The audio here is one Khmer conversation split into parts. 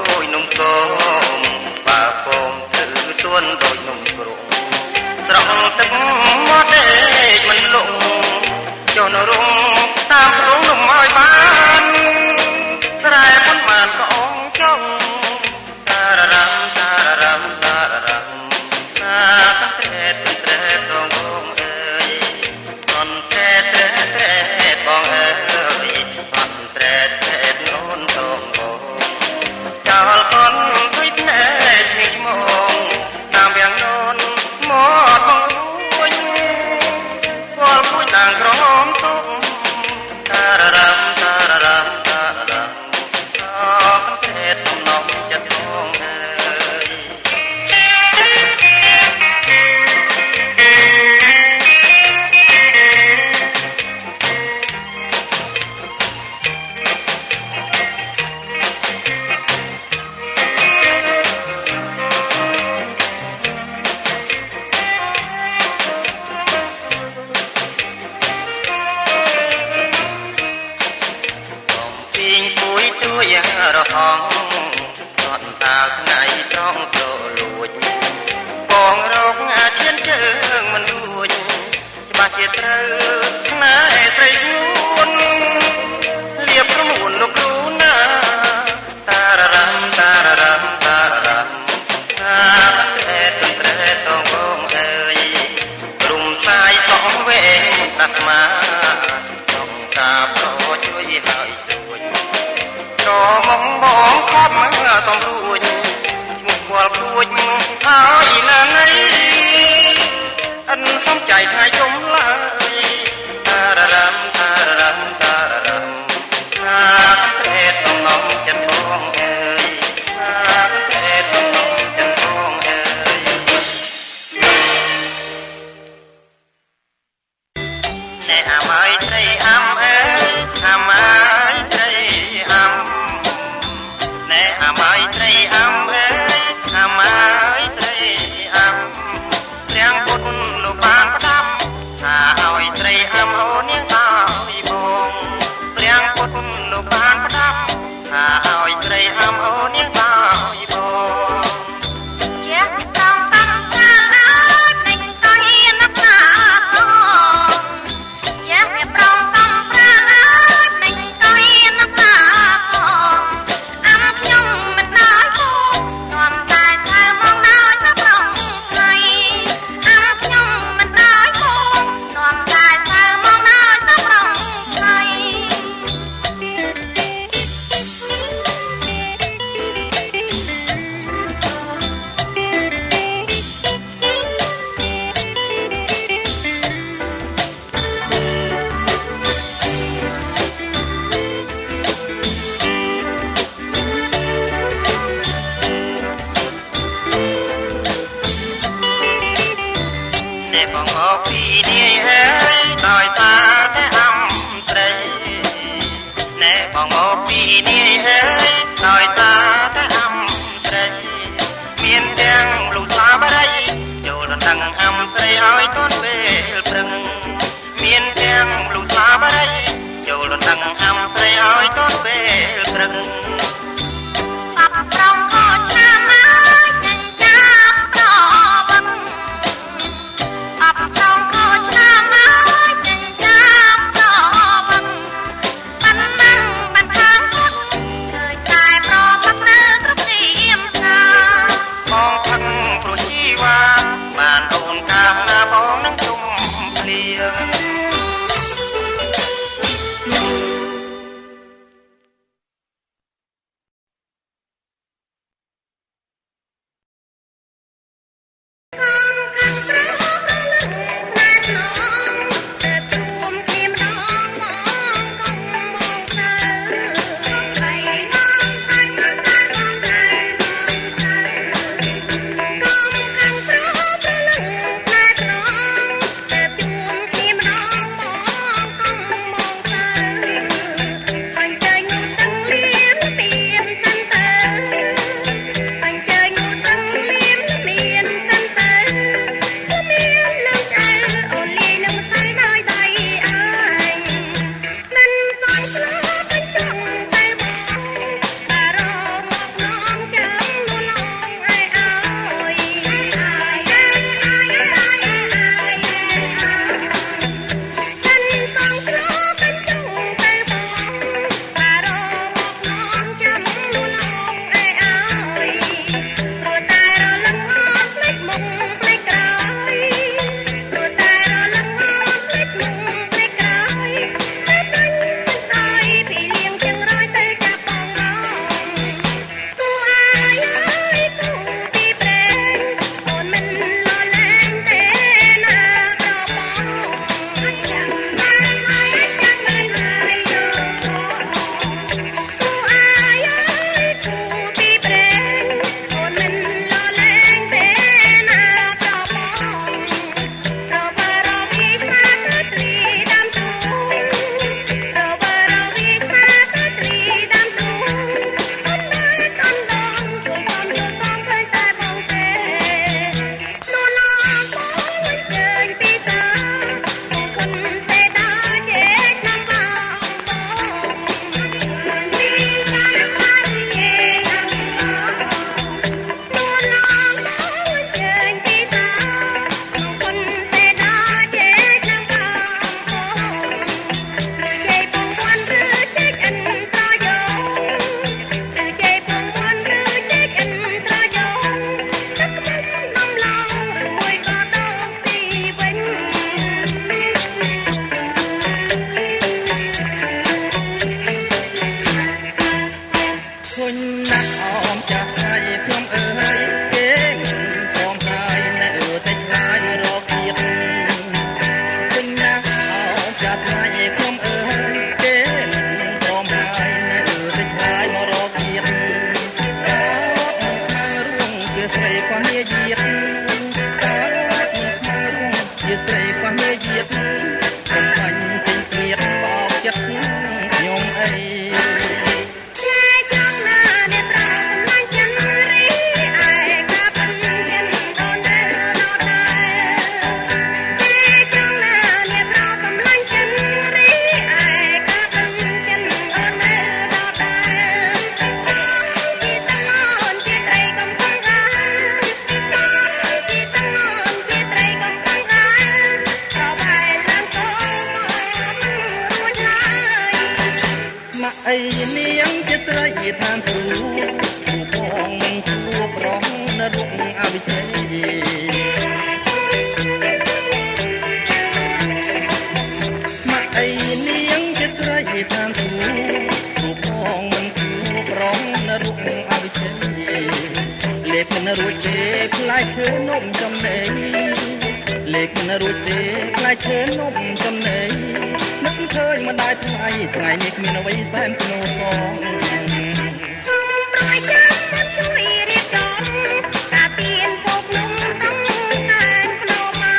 đôi nung cơm và cơm từ tuôn đôi nung cơm rộng tức mót để mình lụng cho nó rung tam rung nung mỏi bán rai bốn màn có ống trông ta ra ram ta ra ram ta ra ram ta tết con bông ơi con tết con ơi con tết nôn con bông chào con với tết nghịch mộng làm việc nôn mót con vui con vui nàng gom tung ta ra ram ta ra ram ta ra ram con tết nồng chất con ơiรองตอนตากไงต้องโผล่ลุยกองรองอาเชียนเชิงมันลุยบาดเจ็บเธอนายใจยุ่นเรียบขมุนลูกรู้นะตาระรำตาระรำตาระรำตาเตะต้องบงเอ่ยกลุ่มชายสองเวงตัดมาต้องตาเพราะช่วยหายจอมองมองครอบมาต้องรู้มุกว่าพูดหายนานไงอันสมใจชายจมลายตาระรำตาระรำตาระรำตาเตะต้องน้องจันทองเอ๋ยตาเตะต้องน้องจันทองเอ๋ยแน่หามใจอ้ำเอ๋ยหามใจอ้ำหามายใจอ้ำเอ้ยหามายใจอ้ำเลี้ยงบุญลูกบ้านประทับหาเอาใจอ้ำเอาเนียงตายบงเลี้ยงบุญลูกบ้านประทับหาเอาใจอ้ำเอาเนียงตายบงเจ็บต้องตั้งใจในใจนักหนาเจ็บต้องตั้งใจในใจนักหนา ឃើញណាស់អមចាស់ថ្ងៃខ្ញុំអើយគេមិនព្រមហើយនៅតែឆ្ងាយរកទៀតឃើញណាស់អមចាស់ថ្ងៃខ្ញុំអើយគេមិនព្រមហើយនៅតែឆ្ងាយមករកទៀតរត់មកខាងរួមជាស្រីក៏មាយាទរត់មកខាងរួមជាស្រីក៏មាយាទខ្ញុំបាញ់ពេញព្រៀតបោកចិត្តខ្ញុំអីអីនាងជាស្រីឋានទូបងមិនជួបរងនរុកអវិជ័យមកអីនាងជាស្រីឋានទូបងមិនជួបរងនរុកអវិជ័យលេខនរួចទេខ្លាយឈើនំចំណេញលេខនរួចទេខ្លាយឈើនំចំណេញនឹកឃើញមិនដែរថ្ងៃនេះគ្មានអ្វីសែនស្នូលផងប្រយចាំមិនជួយរៀបចំការពៀនពុកនំក្នុងតែភ្នំមក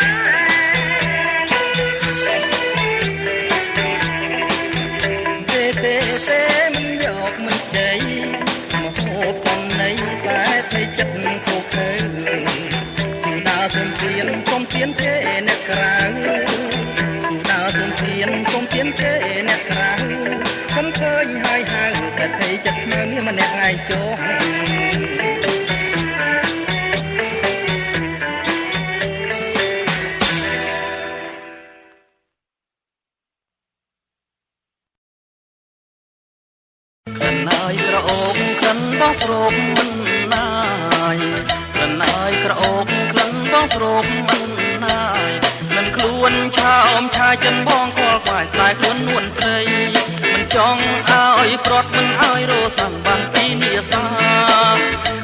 ទេមិនយកមិនជ័យមកហូបកំណៃតែથઈចិត្តគោកទៅទូដើរសុំទៀនទេអ្នកក្រៅសុំទៀនទេអ្នកក្រៅខ្ញុំឃើញហើយហៅតែથઈចិត្តមើលម្នាក់ឯងចុះក្លិនហើយក្រអូបក្លិនបោះស្រោបមិនណាយក្លិនហើយក្រអូបក្លិនបោះស្រោបមិនណាយមិនខ្លួនឆោមឆាយចិនបងខលខ្វាយខ្លាយខ្លួននួនស្រីមិនចង់ឲ្យប្រត់មិនឲ្យរស់សំបានពីនីសា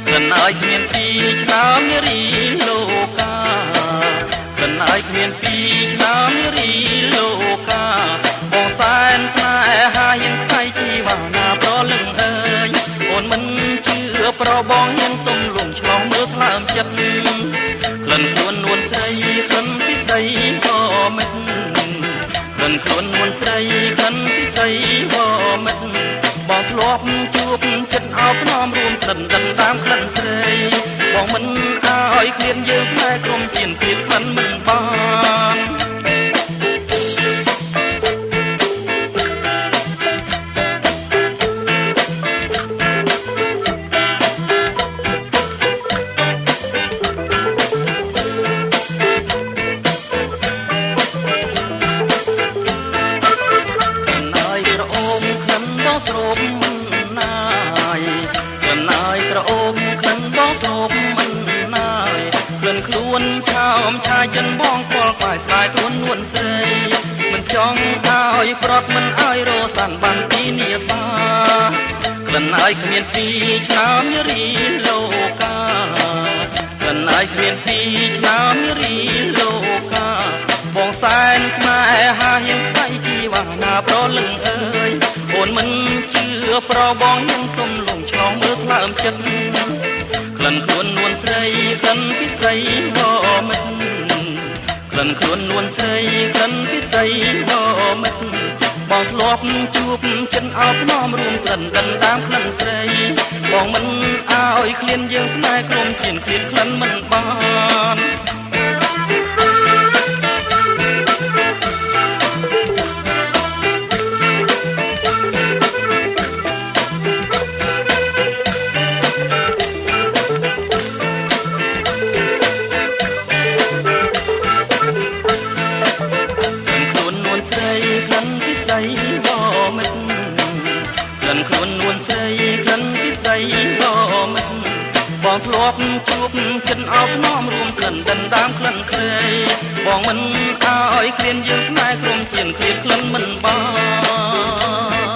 ក្លិនហើយគ្មានពីឆ្នាំនារីលោកាក្លិនហើយគ្មានពីឆ្នាំនារីលោកាបងសែនស្នេហាยังថ្លៃជីវ៉ាណាប្រលឹងអើយអូនមិនជឿប្របងยังទុំលំឆ្លងមើលថ្លើមចិត្តក្លិនខ្លួននួនស្រីក្លិនពិសីក៏មិនក្លិនខ្លួននួនស្រីក្លិនពិសីក៏មិនបងធ្លាប់ជួបចិត្តអោបน้อมរួមក្លិនតាមក្លិនស្រីបងមិនឲ្យឃ្លានយើងតែក្រុមជាឃ្លានក្លិនមិនបានខ្លួនឆោមឆាយចិនបងខលខ្វាយខ្លាយខ្លួននួនស្រីមិនចង់ឲ្យប្រត់មិនឲ្យរស់សាន់បានពីនីបាក្លិនហើយគ្មានពីឆ្នាំនារីលោកាក្លិនហើយគ្មានពីឆ្នាំនារីលោកាបងសែនស្នេហាยังថ្លៃជីវ៉ាណាប្រលឹងអើយអូនមិនជឿប្របងยังសុំលងឆ្លងមើលថ្លើមចិត្តក្លិនខ្លួននួនស្រីក្លិនពិសីក៏មិនក្លិនខ្លួននួនស្រីក្លិនពិសីក៏មិនបងធ្លាប់ជួបចិនអោបน้อมរួមក្លិនតាមក្លិនស្រីបងមិនឲ្យឃ្លានយើងស្នេហ៍ក្រុមជាឃ្លានក្លិនមិនបានខ្លួននួនស្រីក្លិនពិសីក៏មិនបងធ្លាប់ជួបចិត្តអោបน้อมរួមក្លិនតាមក្លិនស្រីបងមិនឲ្យឃ្លានយើងស្នេហ៍ក្រុមជាឃ្លានក្លិនមិនបាន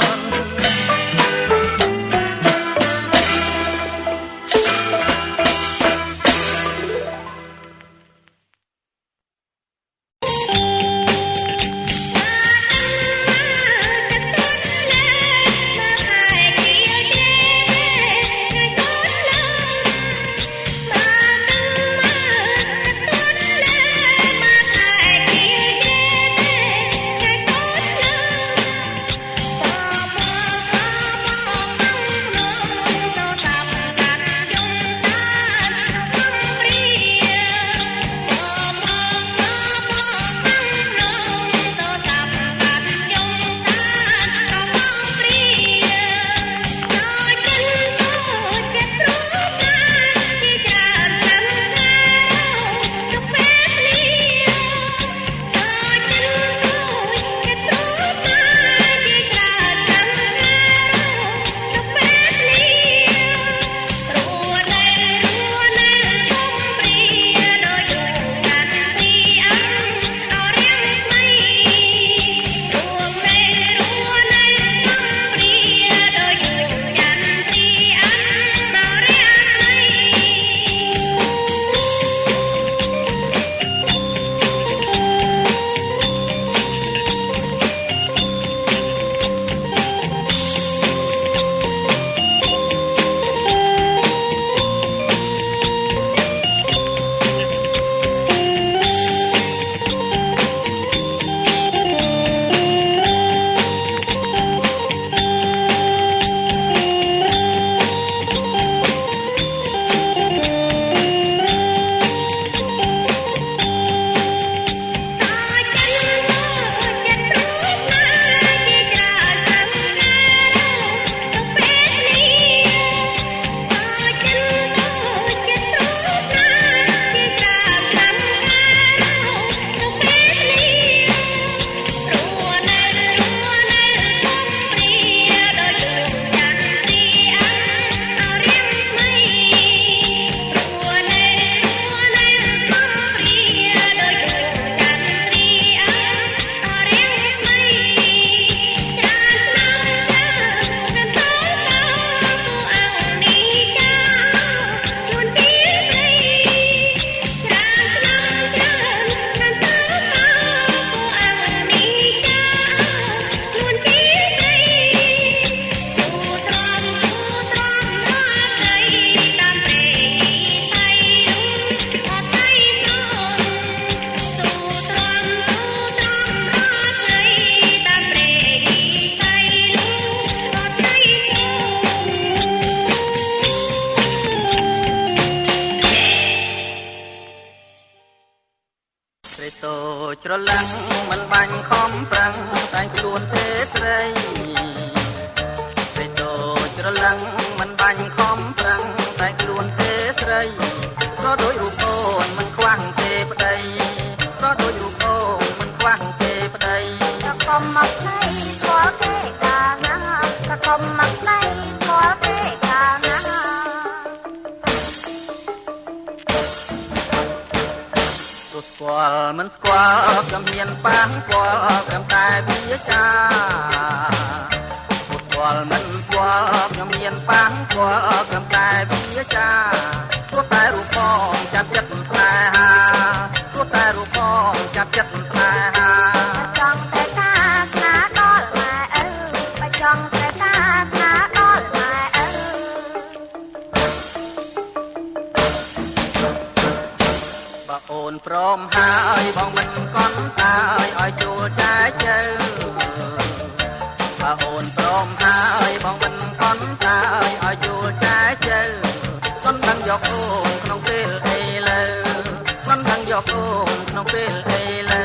ច្រឡឹងមិនបាញ់ខំប្រឹងតែខ្លួនទេស្រីពេលតូចច្រឡឹងមិនបាញ់ខំប្រឹងតែខ្លួនទេស្រីព្រោះដោយរូបអូនមិនខ្វះទេប្តីព្រោះដោយរូបអូនមិនខ្វះទេប្តីតែកុំមកស្ដីស្គាល់ទេកាលណាតែកុំមកស្ដីស្គាល់ទេកាលណាស្គាល់មិនស្គាល់ក៏មានប៉ះពាល់ត្រឹមតែវាចាស្គាល់មិនស្គាល់ក៏មានប៉ះពាល់ត្រឹមតែវាចាព្រោះតែរូបបងចាប់ចិត្តស្នេហាព្រោះតែរូបបងចាប់ចិត្តស្នេហាចង់តែការស្នេហ៍ដល់ម៉ែឪបើចង់តែការស្នេហ៍ដល់ម៉ែឪបើអូនព្រមហើយបងមិនកន់តាឲ្យចូលចែកជើបើអូនព្រមហើយបងមិនកន់តាឲ្យចូលចែកជើមិនដឹងយកអូនក្នុងពេលអីលើមិនដឹងយកអូនក្នុងពេលអីលើ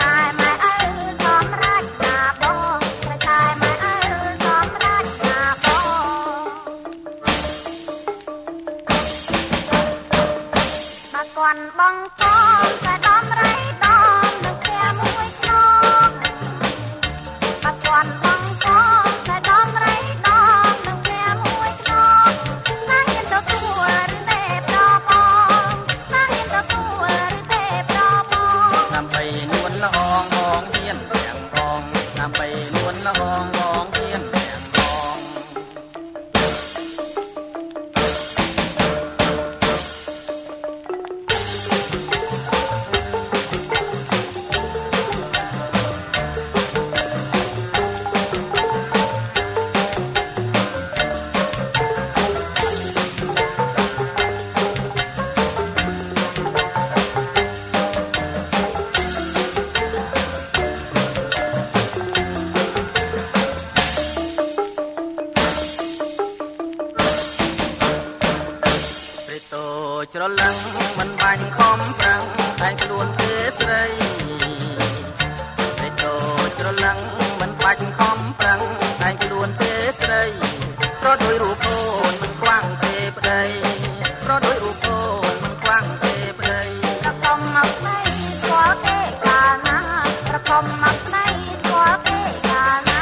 តែម៉ែឪសម្រេចណាបងតែម៉ែឪសម្រេចណាបងបើគាត់បងកងតែដំរីដំនឹងផ្ទះមួយខ្នងបើគាត់បងកងតែដំរីដំនឹងផ្ទះមួយខ្នងណាហ៊ានទៅគួរឬទេប្របងណាហ៊ានទៅគួរឬទេប្របងដើម្បីនួនល្អងបងហ៊ានទាំងបងដើម្បីនួនល្អងបងហ៊ានទាំងបងច្រឡឹងមិនបាញ់ខំប្រឹងតែខ្លួនទេស្រីពេលតូចច្រឡឹងមិនបាច់ខំប្រឹងតែខ្លួនទេស្រីព្រោះដោយរូបអូនមិនខ្វះទេប្តីព្រោះដោយរូបអូនមិនខ្វះទេប្តីប្រកុំមកស្ដីស្គាល់ទេកាលណាប្រកុំមកស្ដីស្គាល់ទេកាលណា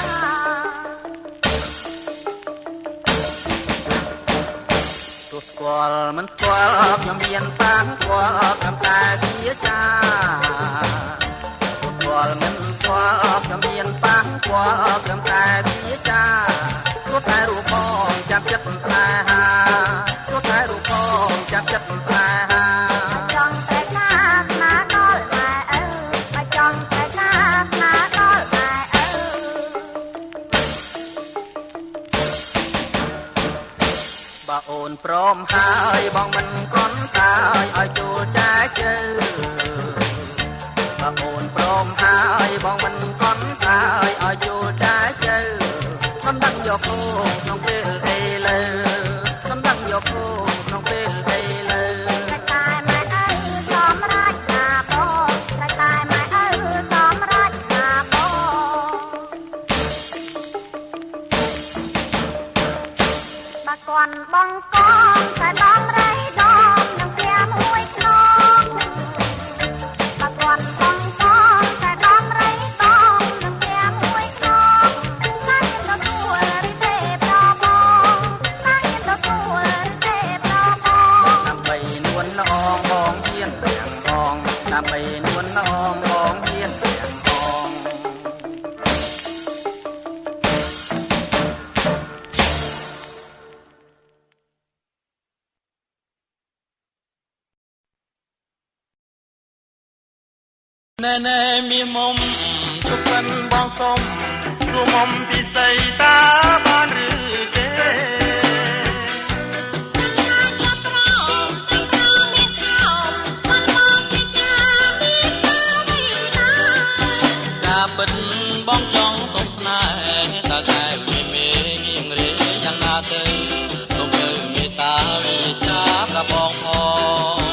ស្គាល់មិនស្គាល់ខ្ញុំមានប៉ះពាល់ត្រឹមតែវាចាស្គាល់មិនស្គាល់ខ្ញុំមានប៉ះពាល់ត្រឹមតែវាចាព្រោះតែរូបបងចាប់ចិត្តស្នេហាព្រោះតែរូបបងចាប់ចិត្តស្នេហាចង់តែការស្នេហ៍ដល់ម៉ែឪបើចង់តែការស្នេហ៍ដល់ម៉ែឪបើអូនព្រមហើយបងមិនកន់តាឲ្យចូលចែកជើបើអូនព្រមហើយបងមិនកន់តាឲ្យចូលចែកជើមិនដឹងយកអូនក្នុងពេលអីលើមិនដឹងយកអូនក្នុងពេលអីលើតែម៉ែឪសម្រេចណាបងតែម៉ែឪសម្រេចណាបងបើគាត់បងកងតែដំរីដំនឹងផ្ទះមួយខ្នងបើគាត់បងកងតែដំរីដំនឹងផ្ទះមួយខ្នងណាហ៊ានទៅគួរឬទេប្របងណាហ៊ានទៅគួរឬទេប្របងដើម្បីនួនល្អងបងហ៊ានទាំងបងដើម្បីនួនល្អងបងហ៊ានទាំងបងណែណែមានមុំទុកសិនបងសុំព្រោះមុំពិសីតាបានឬទេការពិតបងចង់សុំស្នេហ៍តែតែមានមេងរេយ៉ាងណាទៅទុកទៅមេត្តាវិចាប្របងផង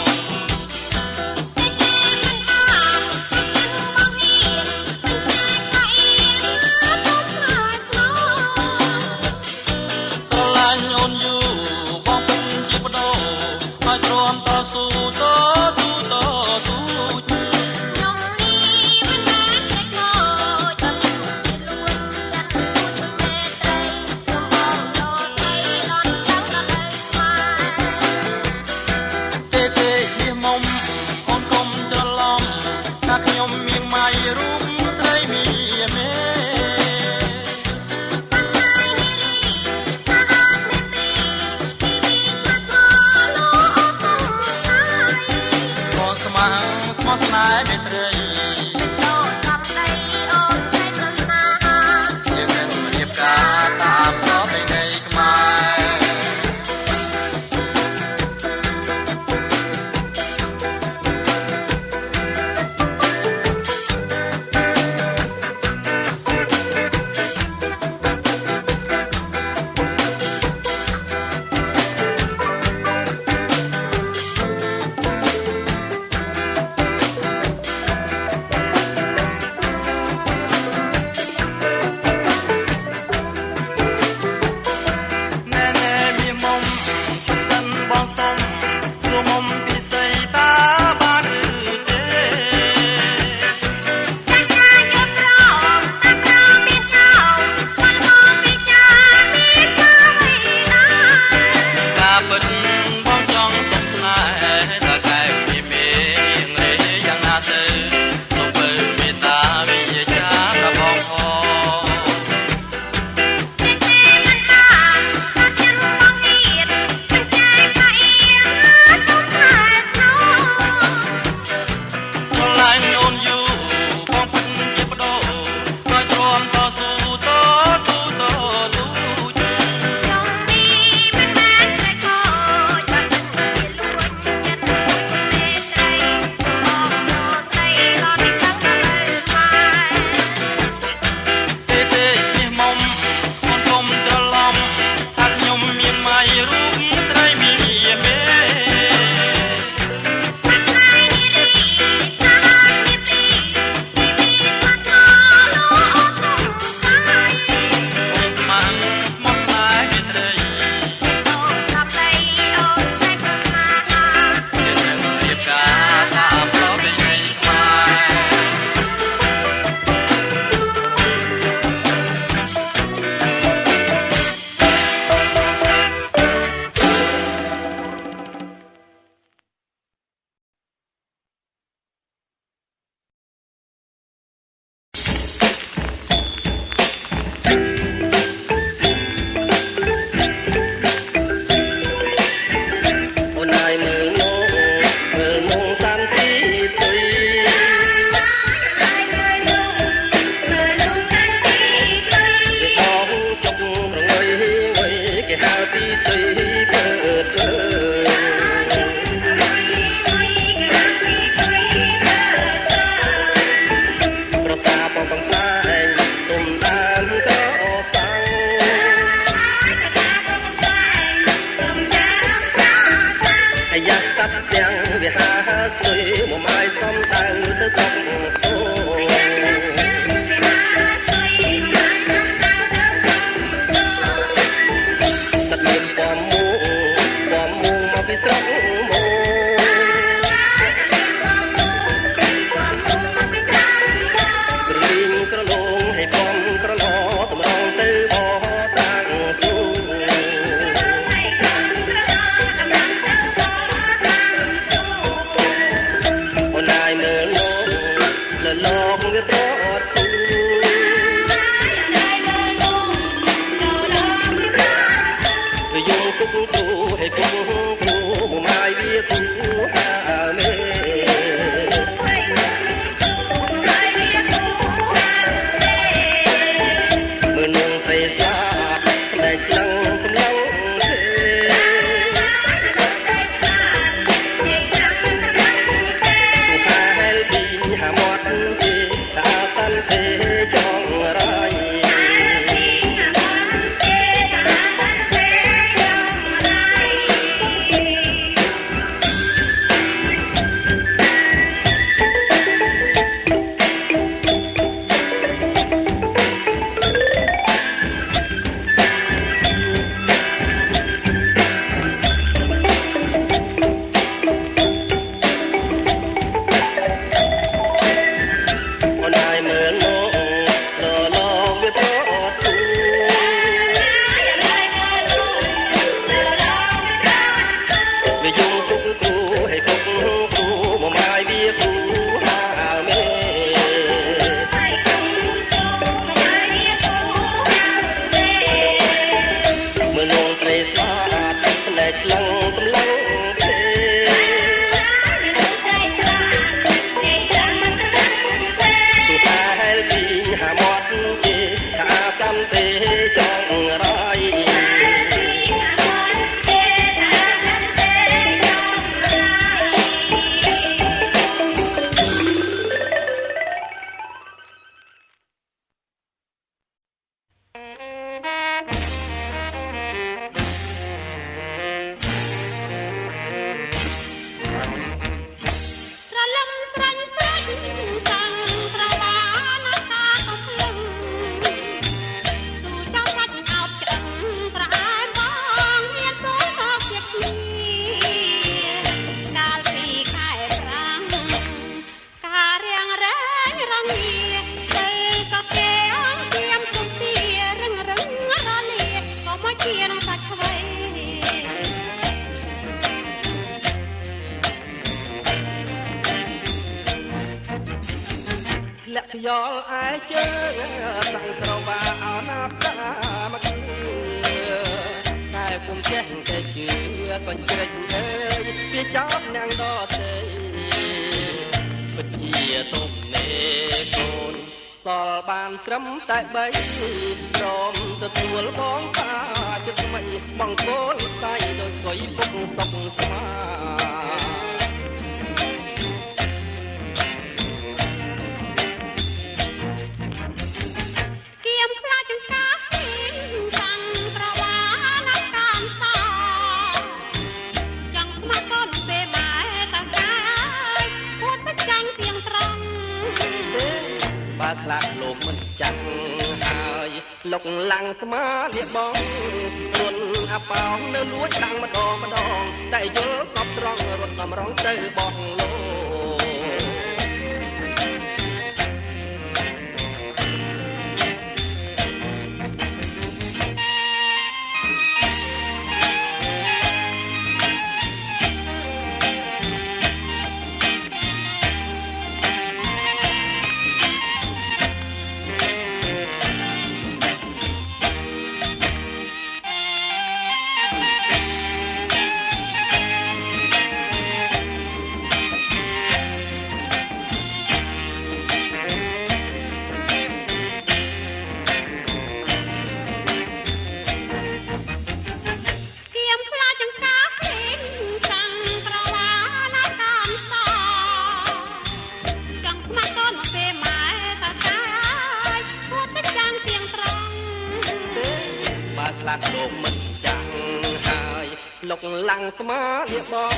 លុកឡាំងស្មាលៀបបង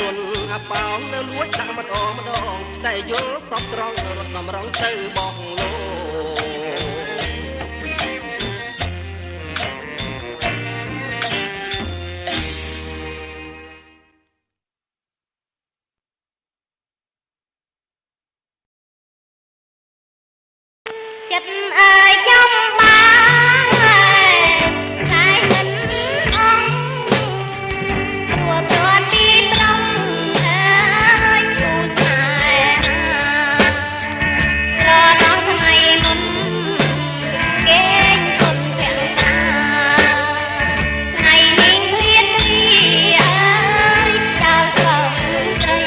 លន់អាប៉ោនៅលួចដាក់ម្ដងតែយល់សពត្រង់រត់តម្រង់ទៅបងលោចិត្តអើយចំបានតែមិនអងព្រោះព្រោះទីត្រង់អើយគូតែរណងថ្ងៃមុនគេគុំទាំងតាថ្ងៃនេះឃ្លាតទីអើយចោលស្រុកស្រី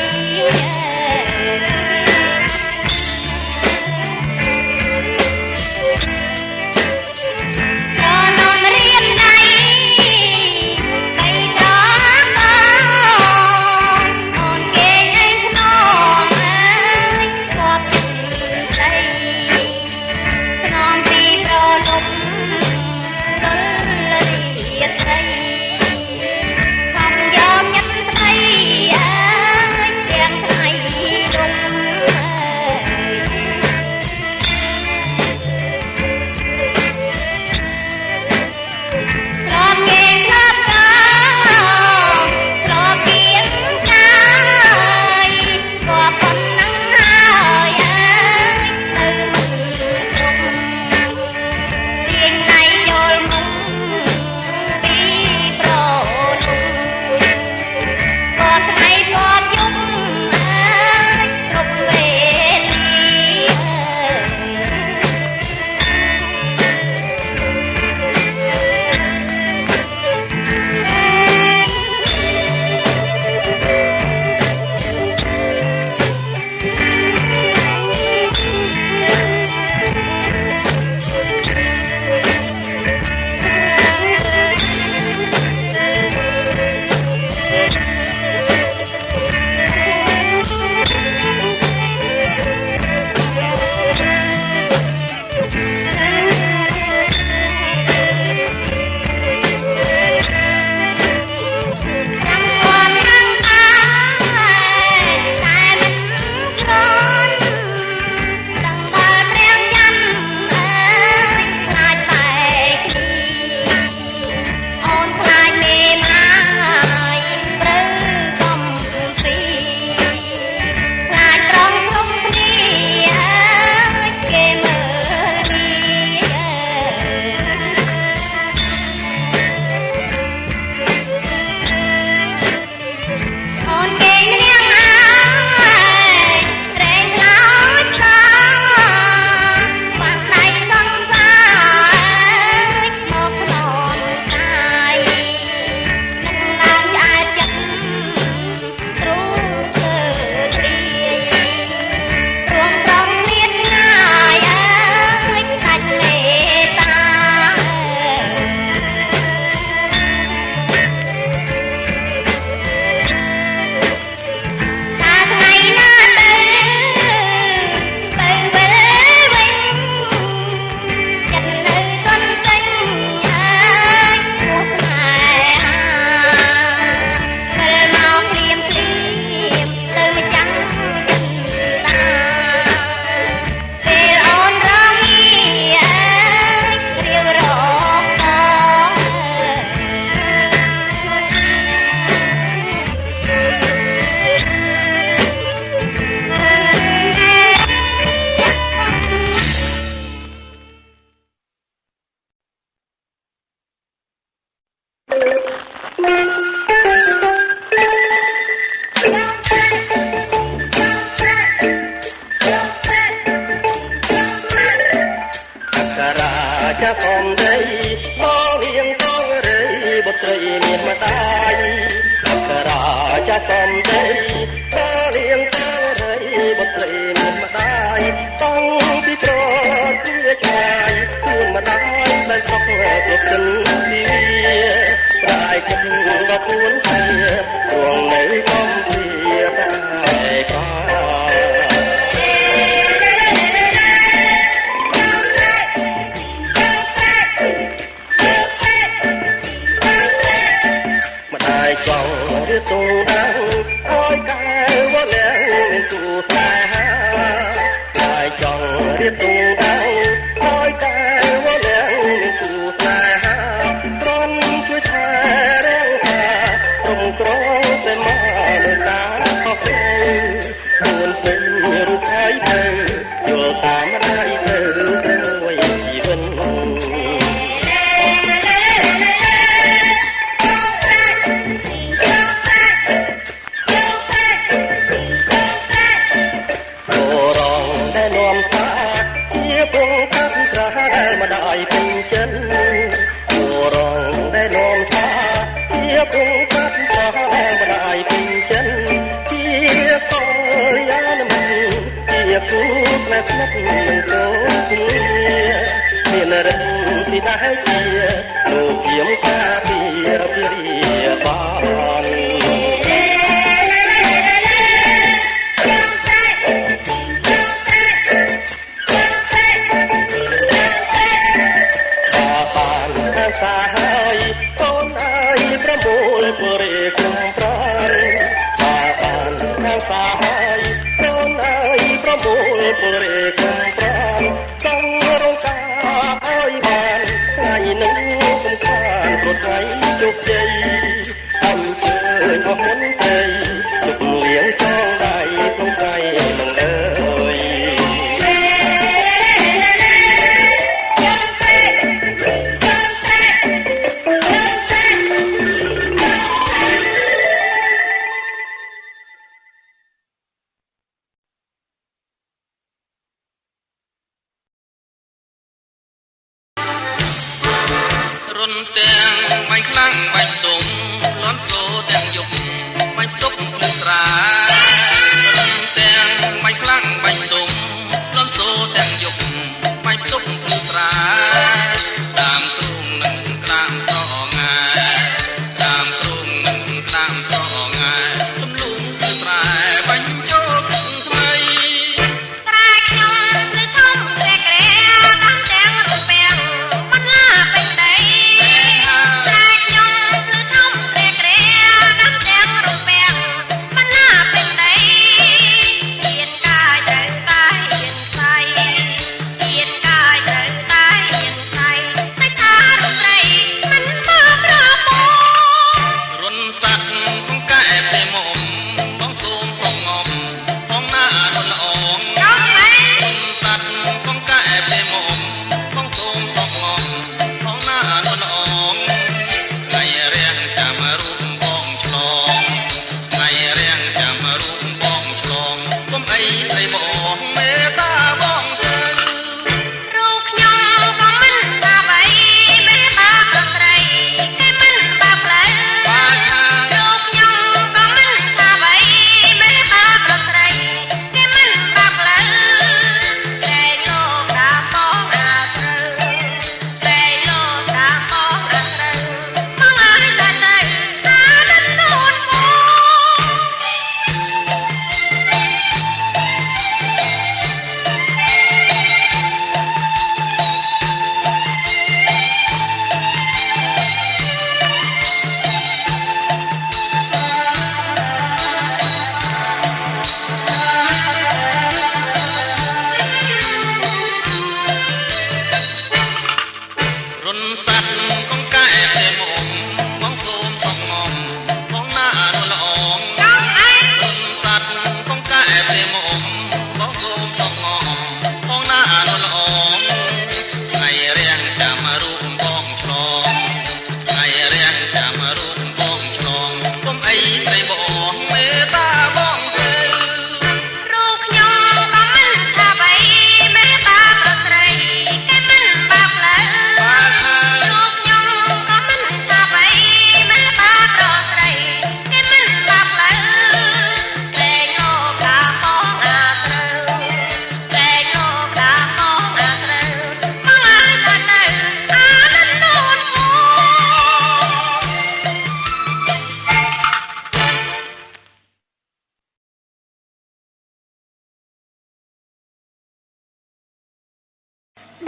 ដ ai chọn đưa tung áo ôi cái vô lẽ mình tụ ta ai chọn đưa tung áo ôi cái vô lẽ mình tụ ta con chúa cha đang hà cùng có tên mà nơi ta học buồn tình rụt thái thơ vừa ta mất hai thơ ngồi chỉ vânมาได้เป็นเช่นตัวรองได้นอนฟ้าเทียบคงคัดฟ้ามาได้เป็นเช่นเทียบต่อยานมันเทียบทุกและทุกมันโตเทียเมื่อเรื่องที่ได้เทียโลกเพียงแค่เพียบเรียบบ้านสายต้นไอ้ประมูลบริคุมพรานป่าบานทางสายต้นไอ้ประมูลบริคุมพรานจังรงกาไอ้บานไงหนึ่งสำคัญโปรดไว้จุกใจทำเจอพอพ้นใจจุกเลี้ยงจ้องได้ตรงใจมันเลยbánh lăng bánh tùng lón số đèn dục bánh túc lưng trà đèn bánh lăng bánh tùng lón số đèn dục bánh túc lưng trà đàm trung nâng đàm sọ ngài đàm trung nâng đàm sọ ngài tấm lung lưng trà bánh chốt thay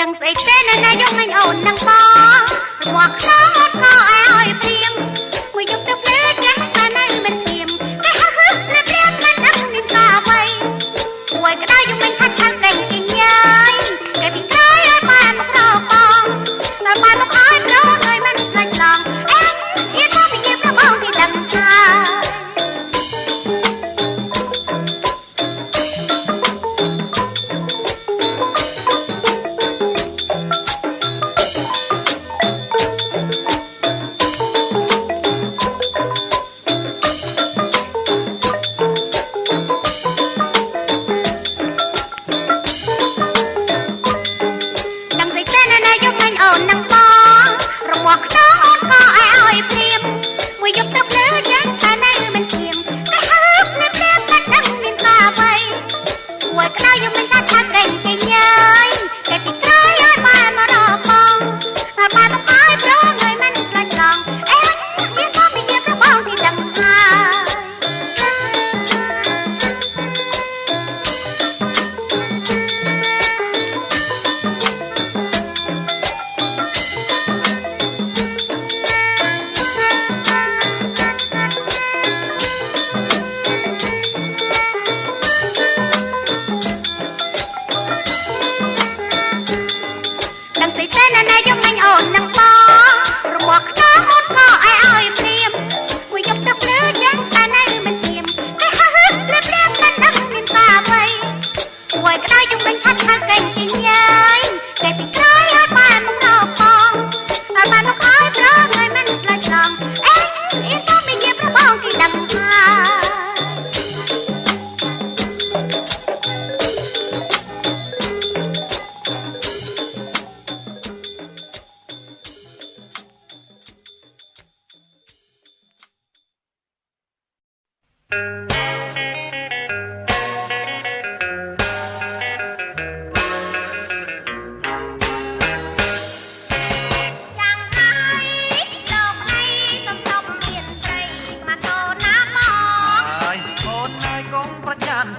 đằng dậy tên này trong anh ổn đằng to hoặc khó ai ơi phim người trong tóc lết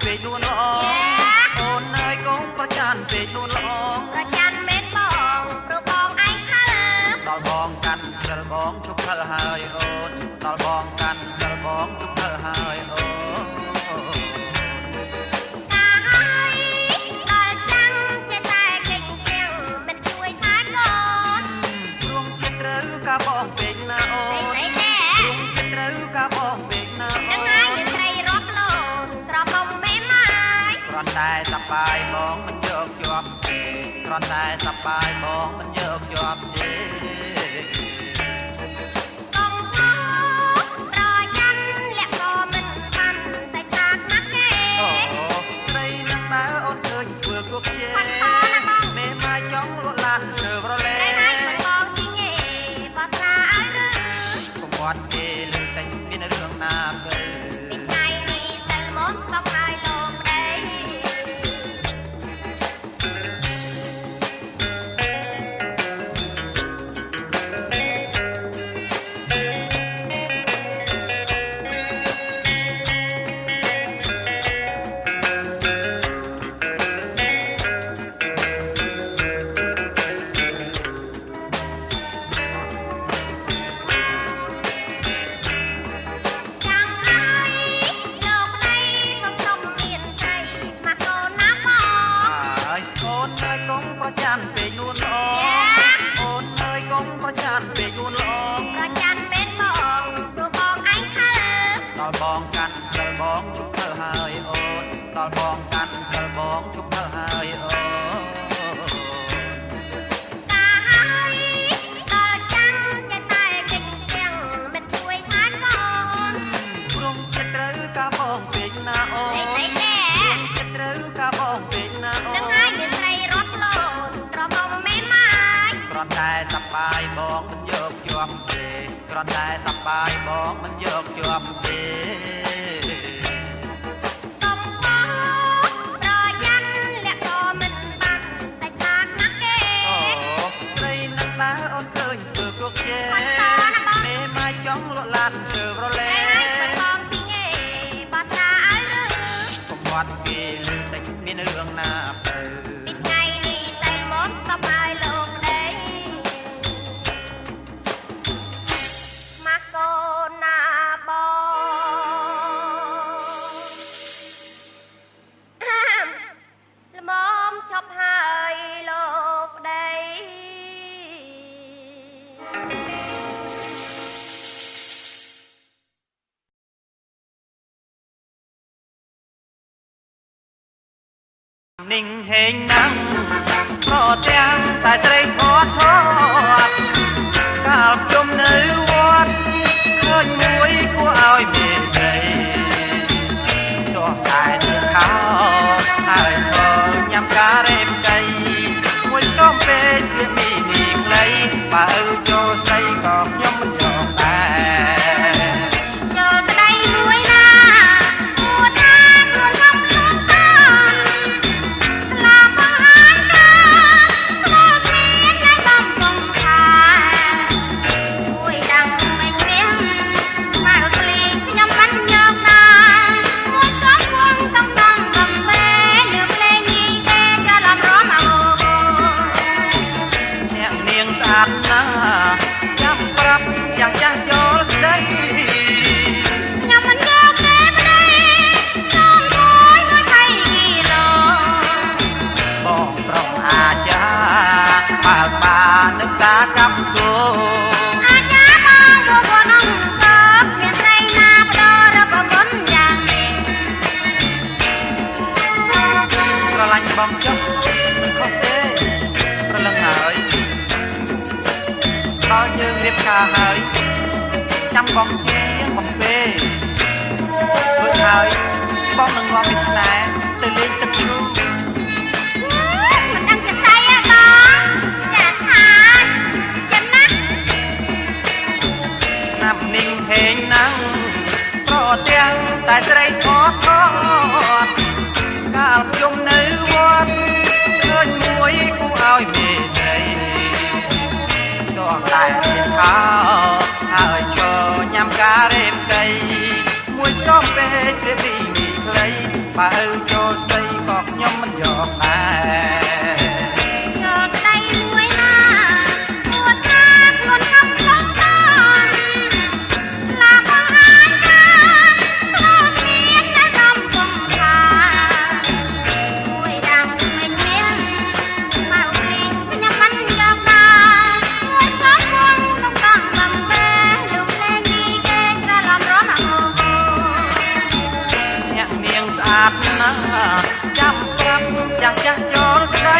ពេកនួនល្អអូនអើយកុំប្រច័ណ្ឌពេកនួនល្អប្រច័ណ្ឌមែនបងព្រោះបងឯងខើដល់បងកាន់សិលបងជប់ខើហើយអូនដល់បងកាន់សិលបងជប់ខើហើយអូនតាហើយដល់ចាំចេះតែកិច្ចជើងមិនជួយថាកូនព្រមចិត្តត្រូវកាបងពេកណាអូនព្រមចិត្តត្រូវកាបងពេកណាអូននឹងហើយស្រីរត់លោត្របងគ្រាន់តែសប្បាយបងមិនយកជាប់ទេគ្រាន់តែសប្បាយបងមិនយកជាប់ទេកុំខុសប្រយ័ត្នលាក់ក៏មិនបានតែខាតណាស់ទេអូស្រីនឹងបើអូនឃើញធ្វើគប់ជេមេម៉ាយចង់លក់ឡានធ្វើប្រឡេបងជីងឯបោះស្រាអើកុំបាត់ទេលើតែមានរឿងណាទៅពីថ្ងៃនេះសិលមកបបហើយលោកប្រច័ណ្ឌពេកនួនល្អអូនអើយកុំប្រច័ណ្ឌពេកនួនល្អប្រច័ណ្ឌពេកបងព្រោះបងឯងខើដល់បងកាន់សិលបងជប់ខើហើយអូនដល់បងកាន់សិលបងជប់ខើហើយអូនតាហើយដល់ចាំចេះតែកិច្ចជើងមិនជួយថាកូនព្រមចិត្តត្រូវកាបងពេកណាអូនព្រមចិត្តត្រូវកាបងពេកណាអូននឹងហើយមានស្រីរត់លោត្របងមេម៉ាយគ្រាន់តែសប្បាយបងមិនយកជាប់ទេគ្រាន់តែសប្បាយបងមិនយកជាប់ទេកុំខុសប្រយ័ត្នលាក់ក៏មិនបានតែខាតណាស់ទេអូស្រីនឹងបើអូនឃើញធ្វើគប់ជេមេម៉ាយចង់លក់ឡានធ្វើប្រឡេបងទីងឯបោះស្រាអើកុំបាត់គេលើតែមានរឿងណាទៅពីថ្ងៃនេះតែមកបបហើយលោកដីមកកូនណាបងល្មមឈប់ហើយលោកដីนิ่งเฮงนั่งก็แจ้งแต่ใจขอโทษกาบจมในวัดเคยมวยกูเอาเบียดใจช่วงกายเดือดเขาหายคอยำกาเร็มใจมวยก็เป็นเรื่องมีใครป่าโจใจก็ย่อมมันยอมแต่โจใจมวยนะចាំប្រាប់យ៉ាងចាស់ចូលស្ដីញ៉ាំមិនយកទេប្ដីចូលមួយមួយថៃគីឡូបងប្រុសអាចាបើបាននឹងការកាប់គោអាចាបងមកនឹងកាប់មានស្រីណាបដរប្រពន្ធយ៉ាងនេះស្រឡាញ់បងចុះមិនខុសទេប្រលឹងហើយដល់យើងរៀបការហើយចាំបងជាបងពេរួចហើយបងនឹងនាំវាស្នេហ៍ទៅលេងទឹកជ្រោះមិនដឹងจะស្អីហ៎បងចាថាចាំណាស់ណាប់ninhហេងណាំង ប្រទាំងតែស្រីថតថតកាលខ្ញុំនៅវត្តឃើញមួយគូឲ្យមេត្រីដកតែមានខោហើយឈរញ៉ាំការ៉េមដីមួយចុះពេកព្រាបពីមីខ្លីបើឪចូលស្ដីក៏ខ្ញុំមិនយកដែរយកដៃមួយណាពួតថាខ្លួនខំខំតន់ឡាបងហាយថាខ្លួនមានតែដំកំថាមួយដាំមិនមានបើវិញខ្ញុំមិនយកដែរមួយស្លាប់វងក្នុងកំបំបែលោកលេងនេះគេក្រឡំរំអោអ្នកនាងស្អាតណាស់ចាំប្រាប់ចាំចាស់ចូលស្ដី